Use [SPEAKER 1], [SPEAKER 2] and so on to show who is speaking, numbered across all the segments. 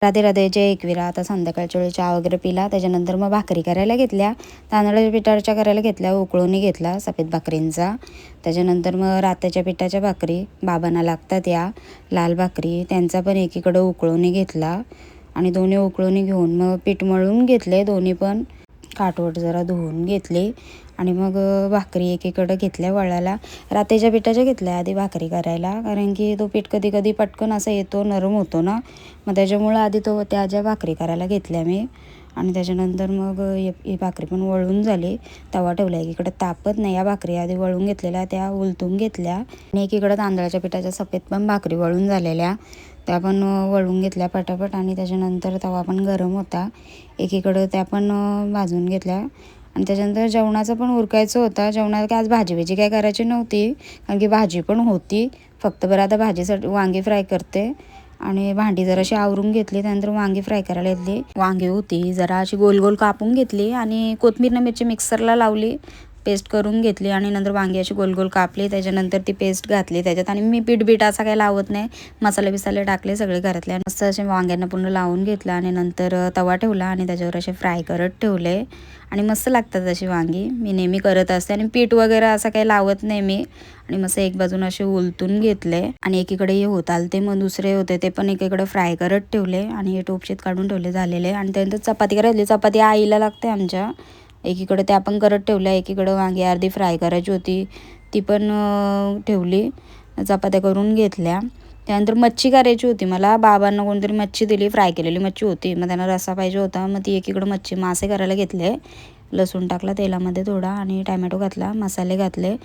[SPEAKER 1] राधे राधे, जय एकविरा. आता संध्याकाळच्या वेळी चहा वगैरे पिला. त्याच्यानंतर मग भाकरी करायला घेतल्या. तांदळाच्या पिठाच्या करायला घेतल्या, उकळून घेतला सफेद भाकरींचा. त्याच्यानंतर मग रात्याच्या पिठाच्या भाकरी बाबांना लागतात या लाल भाकरी, त्यांचा पण एकीकडं उकळून घेतला. आणि दोन्ही उकळून घेऊन मग पीठ मळून घेतले. दोन्ही पण काटवट जरा धुवून घेतले आणि मग भाकरी एकीकडं घेतल्या वळायला. रात्रीच्या पिठाच्या घेतल्या आधी भाकरी करायला, कारण की तो पीठ कधी कधी पटकन असा येतो, नरम होतो ना, मग त्याच्यामुळं आधी त्या ज्या भाकरी करायला घेतल्या मी. आणि त्याच्यानंतर मग ही भाकरी पण वळून झाली. तवा ठेवला एकीकडं तापत नाही. या भाकरी आधी वळून घेतलेल्या त्या उलटून घेतल्या आणि एकीकडं तांदळाच्या पिठाच्या सफेद पण भाकरी वळून झालेल्या त्या पण वळून घेतल्या पटापट. आणि त्याच्यानंतर तवा पण गरम होता, एकीकडं त्या पण भाजून घेतल्या. आणि त्याच्यानंतर जेवणाचं पण उरकायचं होतं. जेवणाला काय आज भाजी काय करायची नव्हती, कारण की भाजी पण होती. फक्त बरं आता भाजीसाठी वांगी फ्राय करते आणि भांडी जराशी आवरून घेतली. त्यानंतर वांगी फ्राय करायला घेतली. वांगी होती जरा अशी गोल गोल कापून घेतली आणि कोथिंबीर मिरची मिक्सरला लावली, पेस्ट करून घेतली. आणि नंतर वांगी अशी गोल गोल कापली. त्याच्यानंतर ती पेस्ट घातली त्याच्यात. आणि मी पीठ असा काही लावत नाही, मसाले बिसाले टाकले सगळे घरातले. मस्त असे वांग्यांना पूर्ण लावून घेतलं आणि नंतर तवा ठेवला आणि त्याच्यावर असे फ्राय करत ठेवले. आणि मस्त लागतात अशी वांगी, मी नेहमी करत असते. आणि पीठ वगैरे असं काही लावत नाही मी. आणि मस्त एक बाजून असे उलटून घेतले आणि एकीकडे हे होत आलते, मग दुसरे होते ते पण एकीकडे फ्राय करत ठेवले आणि हे टोपशीत काढून ठेवले झालेले. आणि त्यानंतर चपाती करायची. चपाती आईला लागते आमच्या, एकीकडे त्या पण करत ठेवल्या. एकीकडे वांगी अर्धी फ्राय करायची होती ती पण ठेवली, चपात्या करून घेतल्या. त्यानंतर मच्छी करायची होती मला, बाबांना कोणतरी मच्छी दिली, फ्राय केलेली मच्छी होती. मग त्यांना रस्सा पाहिजे होता, मग ती एकीकडे मासे करायला घेतले. लसूण टाकला तेलामध्ये थोडा आणि टॅमॅटो घातला, मसाले घातले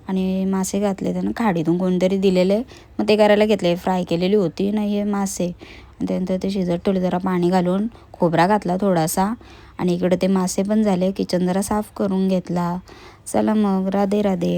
[SPEAKER 1] आणि मासे घातले. त्यांना खाडीतून कोणतरी दिलेले, मग ते करायला घेतले. फ्राय केलेली होती ना हे मासे. त्यानंतर ते शिजत ठेवले, जरा पाणी घालून खोबरा घातला थोडासा. आणि इकडे ते मासे पण झाले. किचन जरा साफ करून घेतला. चला मग, राधे राधे.